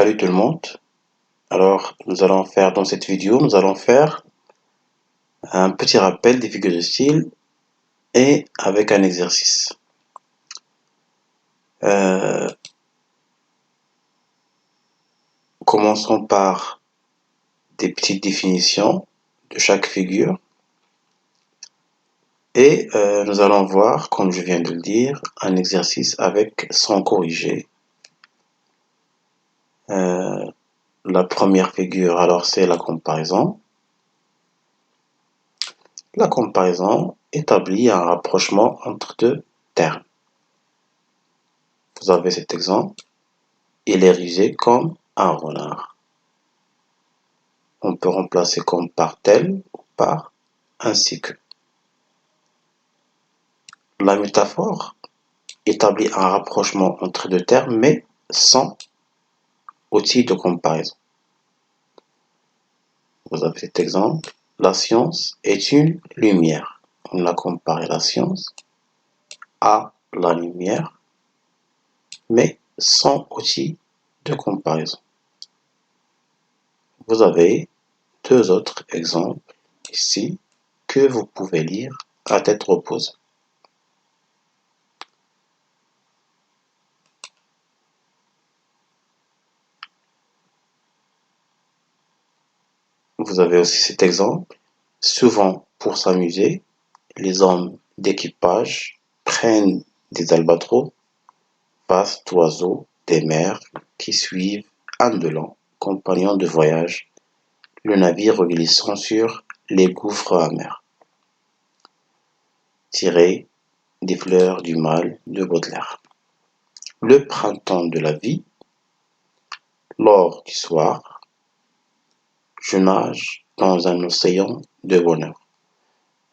Salut tout le monde. Alors, dans cette vidéo, nous allons faire un petit rappel des figures de style et avec un exercice. Euh, Commençons par des petites définitions de chaque figure et nous allons voir, comme je viens de le dire, un exercice avec son corrigé. La première figure, alors c'est la comparaison. La comparaison établit un rapprochement entre deux termes. Vous avez cet exemple. Il est rusé comme un renard. On peut remplacer comme par tel ou par ainsi que. La métaphore établit un rapprochement entre deux termes mais sans outil de comparaison. Vous avez cet exemple. La science est une lumière. On a comparé la science à la lumière mais sans outil de comparaison. Vous avez deux autres exemples ici que vous pouvez lire à tête reposée. Vous avez aussi cet exemple. Souvent, pour s'amuser, les hommes d'équipage prennent des albatros, vastes oiseaux des mers qui suivent indolents, compagnons de voyage, le navire glissant sur les gouffres amers. Tiré des fleurs du mal de Baudelaire. Le printemps de la vie, l'or du soir, je nage dans un océan de bonheur.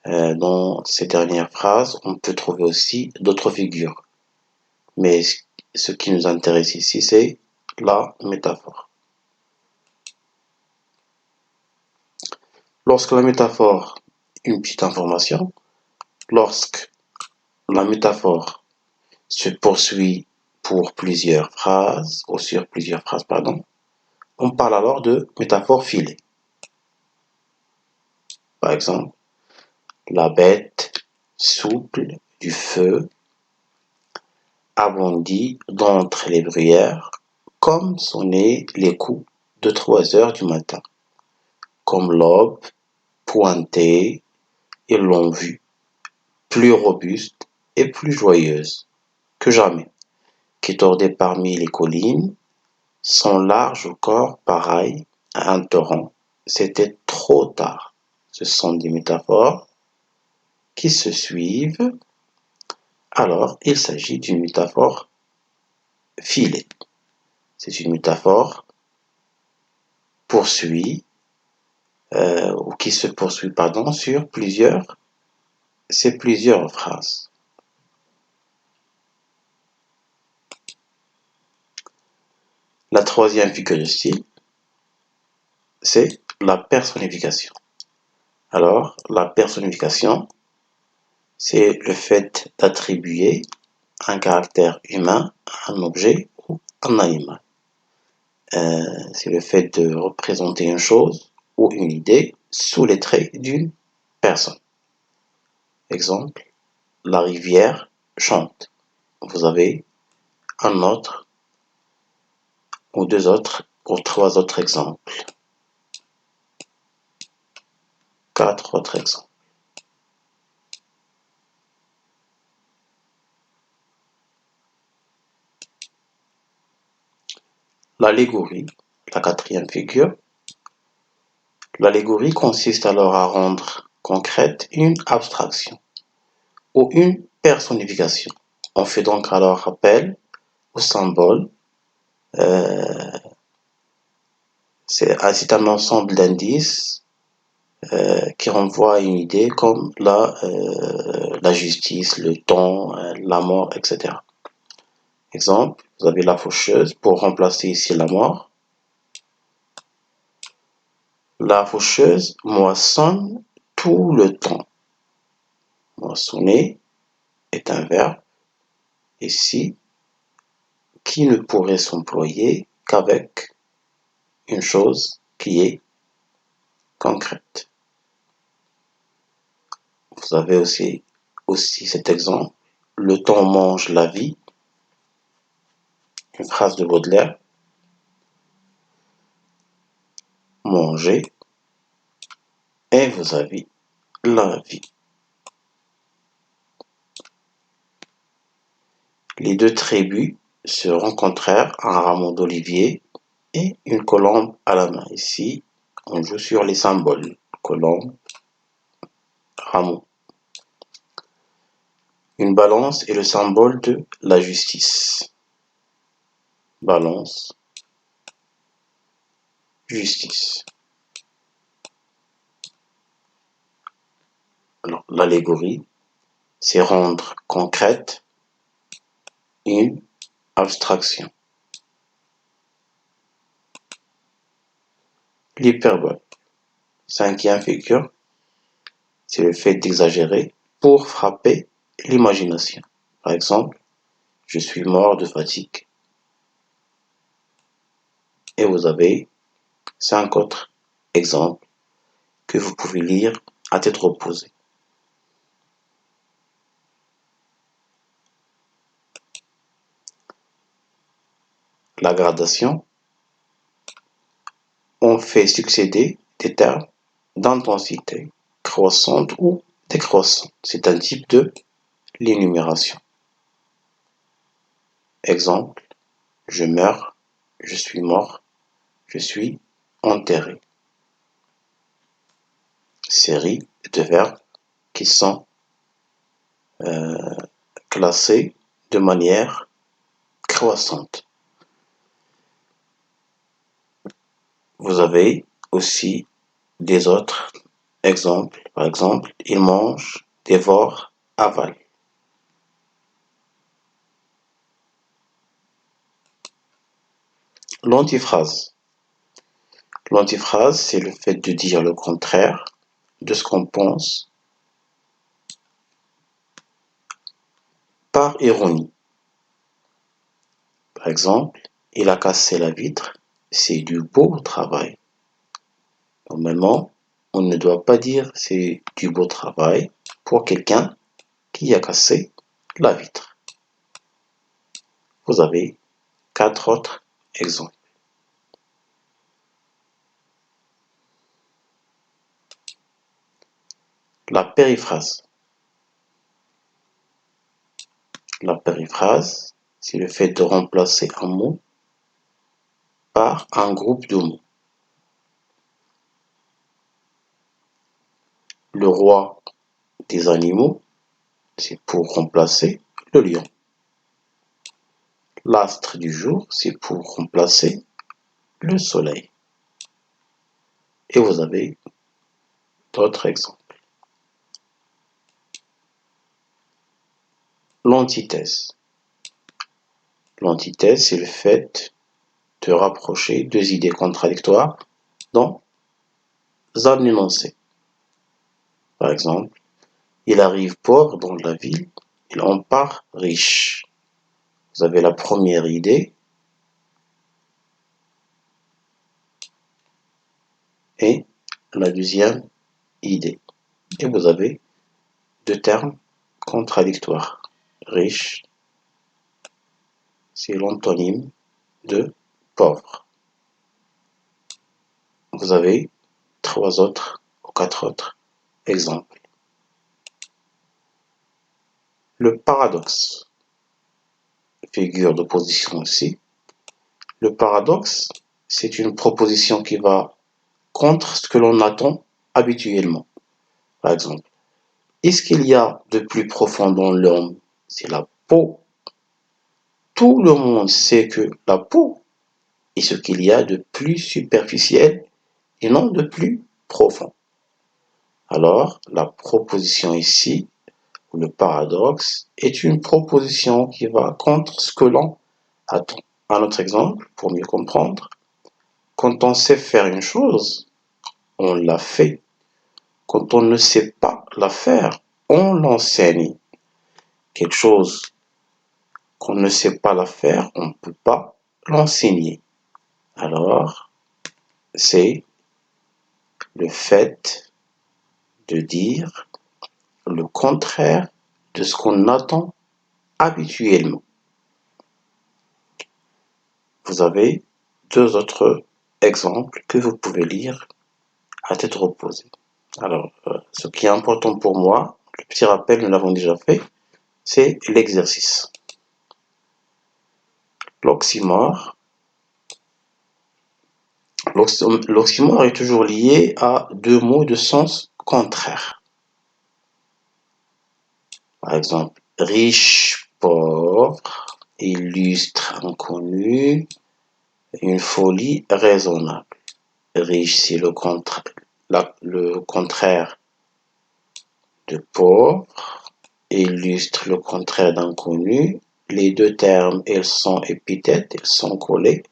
Dans ces dernières phrases, on peut trouver aussi d'autres figures. Mais ce qui nous intéresse ici, c'est la métaphore. Lorsque la métaphore, une petite information, lorsque la métaphore se poursuit pour plusieurs phrases, ou sur plusieurs phrases, pardon, on parle alors de métaphore filée. Par exemple, la bête souple du feu abondit d'entre les bruyères, comme sonnaient les coups de 3 heures du matin, comme l'aube pointée, ils l'ont vue, plus robuste et plus joyeuse que jamais, qui tordait parmi les collines, son large corps pareil à un torrent. C'était trop tard. Ce sont des métaphores qui se suivent. Alors, il s'agit d'une métaphore filée. C'est une métaphore poursuit ou qui se poursuit sur plusieurs phrases. La troisième figure de style, c'est la personnification. Alors, la personnification, c'est le fait d'attribuer un caractère humain à un objet ou un animal. C'est le fait de représenter une chose ou une idée sous les traits d'une personne. Exemple, la rivière chante. Vous avez un autre ou deux autres ou trois autres exemples. 4 autres exemples. L'allégorie, la quatrième figure. L'allégorie consiste alors à rendre concrète une abstraction ou une personnification. On fait donc alors appel au symbole. C'est un ensemble d'indices qui renvoient à une idée comme la justice, le temps, la mort, etc. Exemple, vous avez la faucheuse pour remplacer ici la mort. La faucheuse moissonne tout le temps. Moissonner est un verbe ici qui ne pourrait s'employer qu'avec une chose qui est concrète. Vous avez aussi cet exemple. Le temps mange la vie. Une phrase de Baudelaire. Manger. Et vous avez la vie. Les deux tribus se rencontrèrent, un rameau d'olivier et une colombe à la main. Ici, on joue sur les symboles. Colombe, rameau. Une balance est le symbole de la justice. Balance, justice. Alors, l'allégorie, c'est rendre concrète une abstraction. L'hyperbole, cinquième figure, c'est le fait d'exagérer pour frapper l'imagination. Par exemple, je suis mort de fatigue. Et vous avez 5 autres exemples que vous pouvez lire à tête reposée. La gradation, on fait succéder des termes d'intensité croissante ou décroissante. C'est un type de l'énumération. Exemple, je meurs, je suis mort, je suis enterré. Série de verbes qui sont classés de manière croissante. Vous avez aussi des autres exemples. Par exemple, il mange, dévore, avale. L'antiphrase. L'antiphrase, c'est le fait de dire le contraire de ce qu'on pense par ironie. Par exemple, il a cassé la vitre, c'est du beau travail. Normalement, on ne doit pas dire c'est du beau travail pour quelqu'un qui a cassé la vitre. Vous avez 4 autres exemples. La périphrase. La périphrase, c'est le fait de remplacer un mot par un groupe de mots. Le roi des animaux, c'est pour remplacer le lion. L'astre du jour, c'est pour remplacer le soleil. Et vous avez d'autres exemples. L'antithèse. L'antithèse, c'est le fait de rapprocher deux idées contradictoires dans un énoncé. Par exemple, il arrive pauvre dans la ville, il en part riche. Vous avez la première idée et la deuxième idée. Et vous avez deux termes contradictoires. Riche, c'est l'antonyme de pauvre. Vous avez 3 autres ou 4 autres exemples. Le paradoxe, figure d'opposition aussi. Le paradoxe, c'est une proposition qui va contre ce que l'on attend habituellement. Par exemple, est-ce qu'il y a de plus profond dans l'homme? C'est la peau. Tout le monde sait que la peau est ce qu'il y a de plus superficiel et non de plus profond. Alors, la proposition ici, ou le paradoxe, est une proposition qui va contre ce que l'on attend. Un autre exemple, pour mieux comprendre, quand on sait faire une chose, on la fait. Quand on ne sait pas la faire, on l'enseigne. Quelque chose qu'on ne sait pas la faire, on ne peut pas l'enseigner. Alors, c'est le fait de dire le contraire de ce qu'on attend habituellement. Vous avez deux autres exemples que vous pouvez lire à tête reposée. Alors, ce qui est important pour moi, le petit rappel, nous l'avons déjà fait, c'est l'exercice. L'oxymore. L'oxymore est toujours lié à deux mots de sens contraire. Par exemple, riche, pauvre, illustre, inconnu, une folie raisonnable. Riche, c'est le contraire de pauvre, illustre le contraire d'inconnu. Les deux termes, ils sont épithètes, ils sont collés,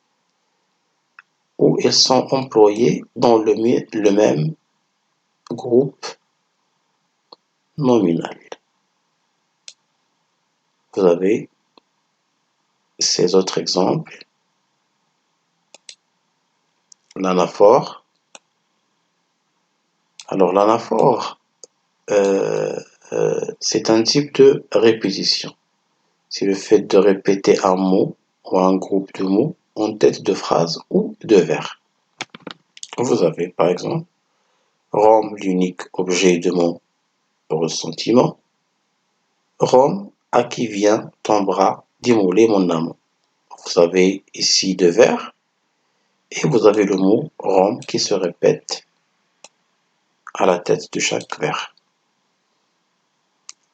ou ils sont employés dans le même groupe nominal. Vous avez ces autres exemples. L'anaphore. Alors l'anaphore, c'est un type de répétition. C'est le fait de répéter un mot ou un groupe de mots en tête de phrase ou de vers. Vous avez par exemple Rome, l'unique objet de mon ressentiment. Rome, à qui vient ton bras d'immoler mon amour. Vous avez ici deux vers et vous avez le mot Rome qui se répète à la tête de chaque vers.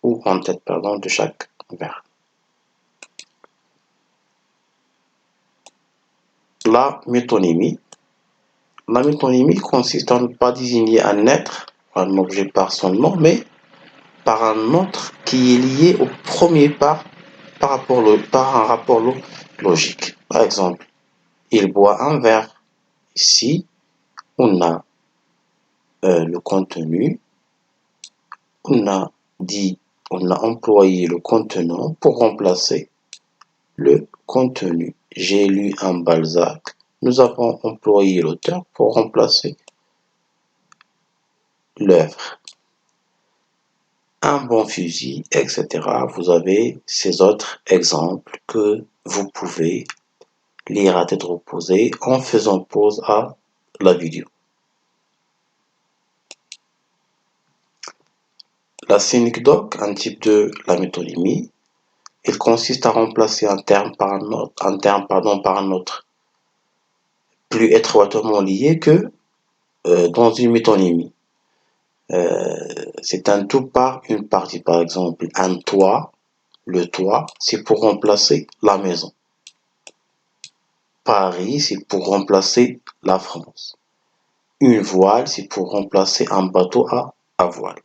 Ou en tête, pardon, de chaque vers. La métonymie. La métonymie consiste à ne pas désigner un être, un objet par son nom, mais par un autre qui est lié au premier par un rapport logique. Par exemple, il boit un verre. Ici, on a le contenu, on a employé le contenant pour remplacer le contenu. J'ai lu un Balzac. Nous avons employé l'auteur pour remplacer l'œuvre. Un bon fusil, etc. Vous avez ces autres exemples que vous pouvez lire à tête reposée en faisant pause à la vidéo. La synecdoque, un type de la métonymie, il consiste à remplacer un terme par un autre, plus étroitement lié que dans une métonymie. C'est un tout par une partie. Par exemple, un toit, le toit, c'est pour remplacer la maison. Paris, c'est pour remplacer la France. Une voile, c'est pour remplacer un bateau à voile.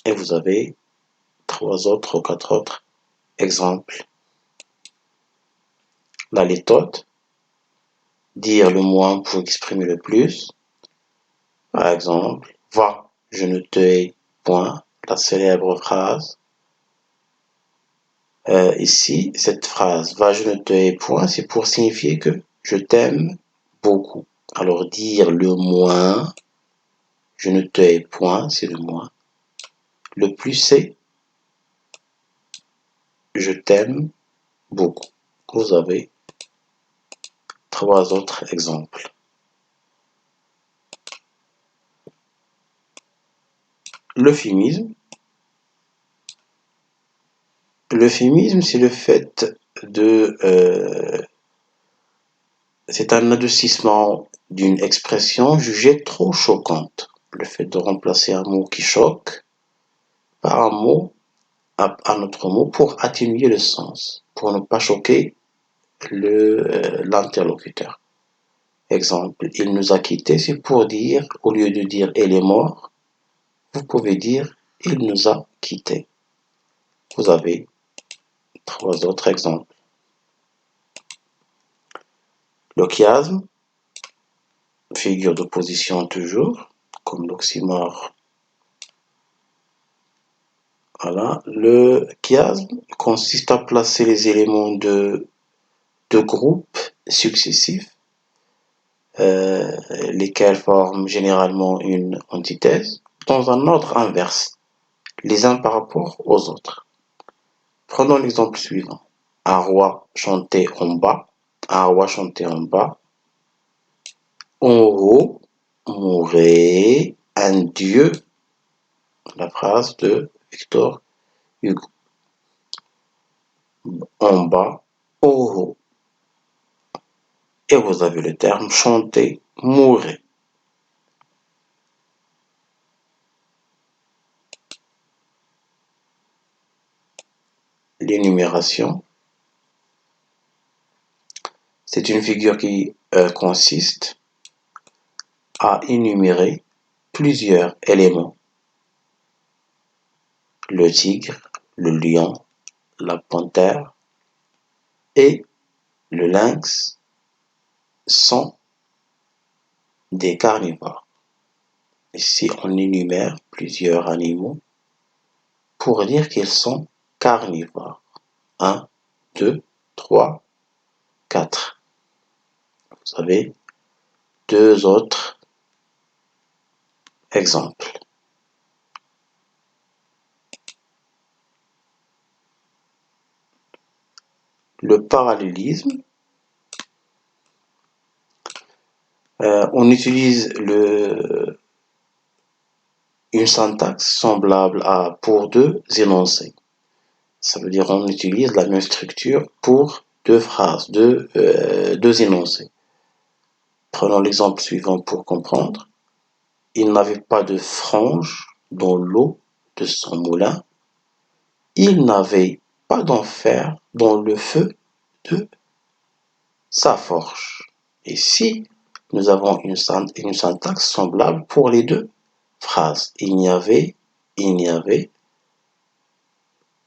Et vous avez trois autres ou quatre autres exemples. La litote, dire le moins pour exprimer le plus. Par exemple, va, je ne te hais point, la célèbre phrase. Ici, cette phrase, va, je ne te hais point, c'est pour signifier que je t'aime beaucoup. Alors, dire le moins, je ne te hais point, c'est le moins. Le plus, c'est je t'aime beaucoup. Vous avez trois autres exemples. L'euphémisme. L'euphémisme, c'est le fait de... c'est un adoucissement d'une expression jugée trop choquante. Le fait de remplacer un mot qui choque par un autre mot pour atténuer le sens, pour ne pas choquer l'interlocuteur. Exemple, il nous a quittés, c'est pour dire, au lieu de dire il est mort, vous pouvez dire il nous a quittés. Vous avez trois autres exemples. Le chiasme, figure d'opposition toujours, comme l'oxymore. Voilà. Le chiasme consiste à placer les éléments de groupes successifs lesquels forment généralement une antithèse, dans un ordre inverse, les uns par rapport aux autres. Prenons l'exemple suivant. Un roi chantait en bas, un roi chantait en bas. En haut mourait un dieu, la phrase de Victor Hugo. En bas, en haut. Et vous avez le terme chanter, mourir. L'énumération, c'est une figure qui consiste à énumérer plusieurs éléments. Le tigre, le lion, la panthère et le lynx sont des carnivores. Ici, on énumère plusieurs animaux pour dire qu'ils sont carnivores. 1, 2, 3, 4. Vous avez deux autres exemples. Le parallélisme, on utilise une syntaxe semblable à pour deux énoncés. Ça veut dire on utilise la même structure pour deux phrases, deux énoncés. Prenons l'exemple suivant pour comprendre. Il n'avait pas de frange dans l'eau de son moulin. Il n'avait pas d'enfer dans le feu de sa forge. Ici, nous avons une syntaxe semblable pour les deux phrases. Il n'y avait,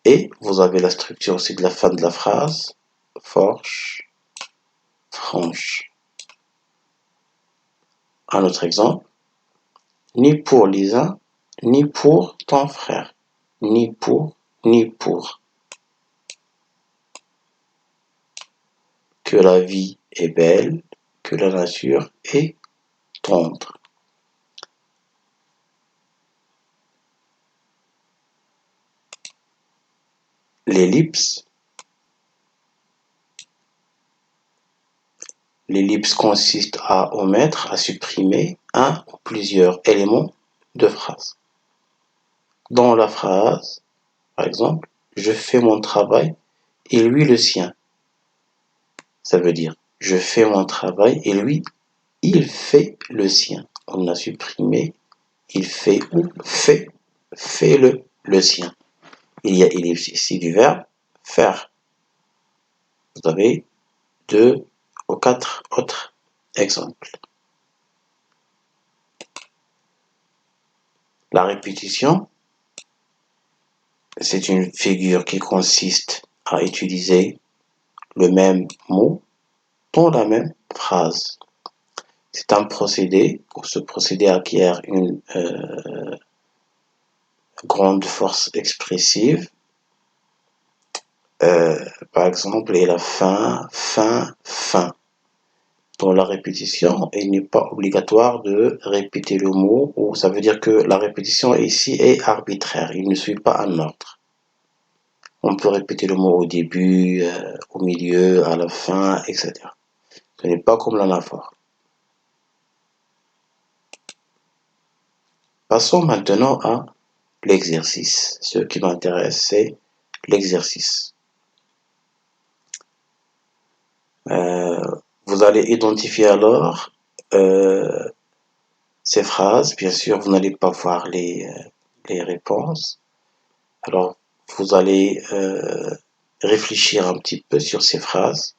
et vous avez la structure aussi de la fin de la phrase, forge, franche. Un autre exemple, ni pour les uns, ni pour ton frère, ni pour, ni pour. Que la vie est belle, que la nature est tendre. L'ellipse. L'ellipse consiste à omettre, à supprimer un ou plusieurs éléments de phrase. Dans la phrase, par exemple, je fais mon travail et lui le sien. Ça veut dire, je fais mon travail et lui, il fait le sien. On a supprimé, il fait ou fait le sien. Il y a ici du verbe faire. Vous avez 2 ou 4 autres exemples. La répétition, c'est une figure qui consiste à utiliser le même mot dans la même phrase. C'est un procédé, ce procédé acquiert une grande force expressive. Par exemple, et la fin. Dans la répétition, il n'est pas obligatoire de répéter le mot, ou ça veut dire que la répétition ici est arbitraire, il ne suit pas un ordre. On peut répéter le mot au début, au milieu, à la fin, etc. Ce n'est pas comme l'anaphore. Passons maintenant à l'exercice. Ce qui m'intéresse, c'est l'exercice. Vous allez identifier alors ces phrases. Bien sûr, vous n'allez pas voir les réponses. Alors, vous allez réfléchir un petit peu sur ces phrases.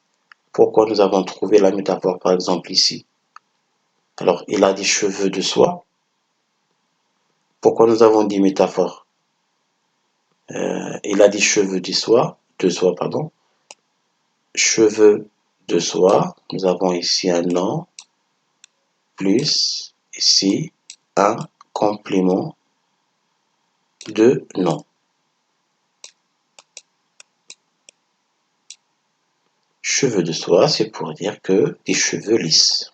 Pourquoi nous avons trouvé la métaphore, par exemple, ici? Alors, il a des cheveux de soie. Pourquoi nous avons dit métaphore? Il a des cheveux de soie, pardon. Cheveux de soie. Nous avons ici un nom, plus ici un complément de nom. Cheveux de soie, c'est pour dire que des cheveux lisses.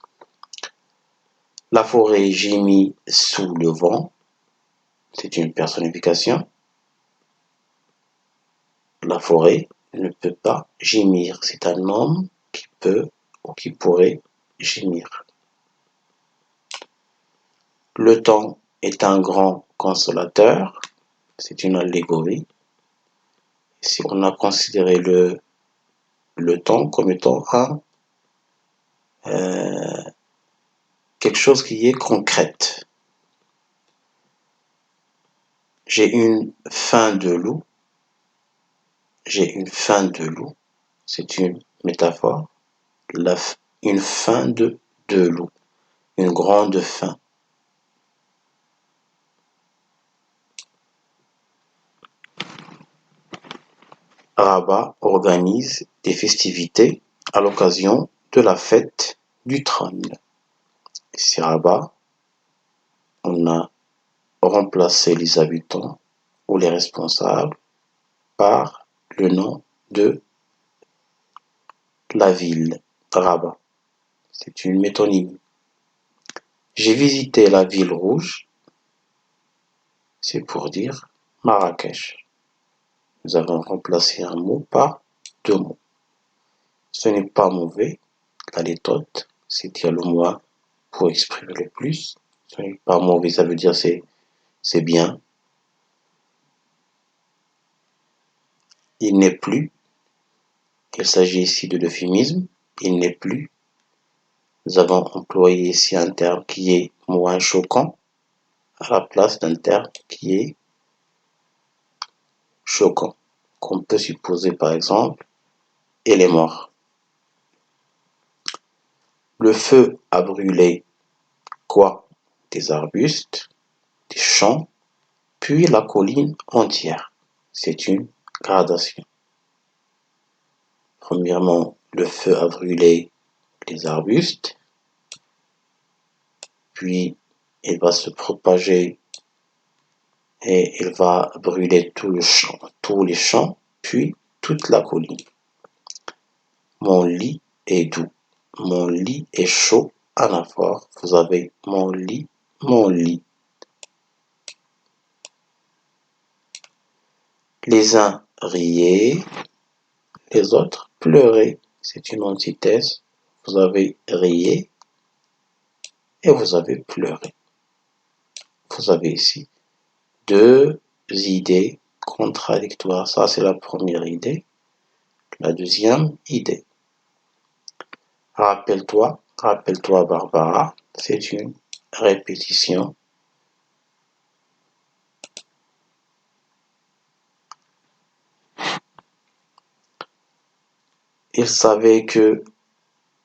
La forêt gémit sous le vent. C'est une personnification. La forêt ne peut pas gémir. C'est un homme qui peut ou qui pourrait gémir. Le temps est un grand consolateur. C'est une allégorie. Si on a considéré le temps comme étant quelque chose qui est concrète. J'ai une faim de loup. J'ai une faim de loup. C'est une métaphore. Une faim de loup. Une grande faim. Rabat organise des festivités à l'occasion de la fête du trône. Ici, Rabat, on a remplacé les habitants ou les responsables par le nom de la ville, Rabat. C'est une métonymie. J'ai visité la ville rouge, c'est pour dire Marrakech. Nous avons remplacé un mot par deux mots. Ce n'est pas mauvais, la litote, c'est dire le moins pour exprimer le plus. Ce n'est pas mauvais, ça veut dire c'est bien. Il n'est plus. Il s'agit ici de l'euphémisme. Il n'est plus. Nous avons employé ici un terme qui est moins choquant à la place d'un terme qui est choquant. Qu'on peut supposer par exemple, il est mort. Le feu a brûlé quoi? Des arbustes, des champs, puis la colline entière. C'est une gradation. Premièrement, le feu a brûlé les arbustes, puis il va se propager et il va brûler tous les champs, puis toute la colline. Mon lit est doux, mon lit est chaud, anaphore. Vous avez mon lit, mon lit. Les uns riaient, les autres pleuraient. C'est une antithèse. Vous avez rié et vous avez pleuré. Vous avez ici deux idées contradictoires. Ça, c'est la première idée. La deuxième idée. Rappelle-toi Barbara, c'est une répétition. Il savait que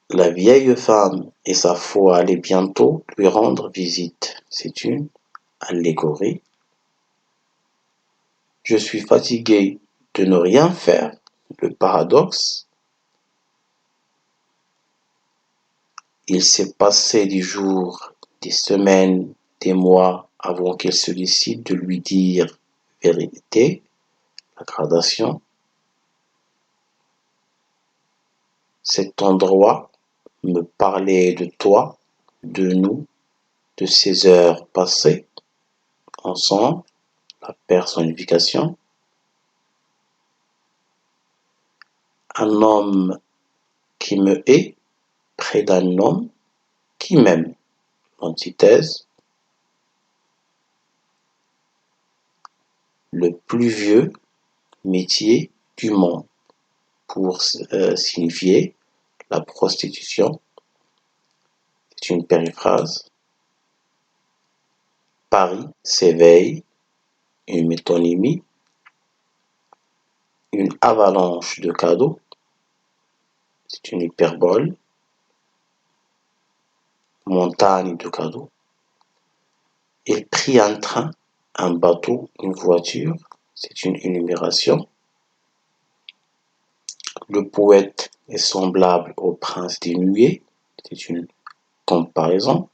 la vieille femme et sa foi allaient bientôt lui rendre visite. C'est une allégorie. Je suis fatigué de ne rien faire. Le paradoxe. Il s'est passé des jours, des semaines, des mois avant qu'elle se décide de lui dire vérité, la gradation. Cet endroit me parlait de toi, de nous, de ces heures passées ensemble, la personnification. Un homme qui me hait près d'un homme qui m'aime, l'antithèse. Le plus vieux métier du monde pour signifier la prostitution. C'est une périphrase. Paris s'éveille, une métonymie, une avalanche de cadeaux, c'est une hyperbole, montagne de cadeaux. Il prit un train, un bateau, une voiture, c'est une énumération. Le poète est semblable au prince des nuées, c'est une comparaison.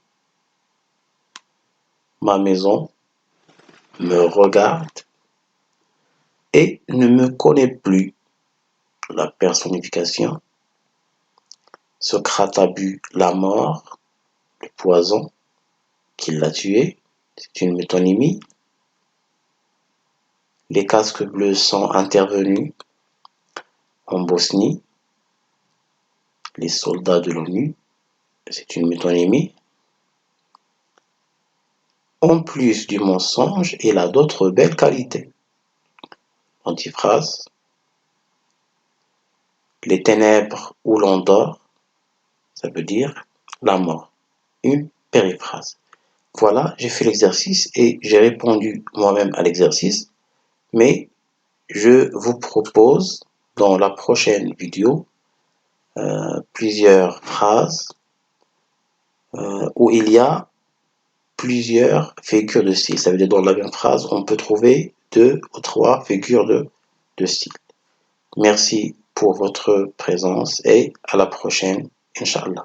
Ma maison me regarde et ne me connaît plus, la personnification. Socrate a bu la mort, le poison. qu'il l'a tué. C'est une métonymie. Les casques bleus sont intervenus en Bosnie. Les soldats de l'ONU. C'est une métonymie. En plus du mensonge, il a d'autres belles qualités. Antiphrase. Les ténèbres où l'on dort, ça veut dire la mort. Une périphrase. Voilà, j'ai fait l'exercice et j'ai répondu moi-même à l'exercice, mais je vous propose dans la prochaine vidéo plusieurs phrases où il y a plusieurs figures de style. Ça veut dire dans la même phrase, on peut trouver 2 ou 3 figures de style. Merci pour votre présence et à la prochaine, Inch'Allah.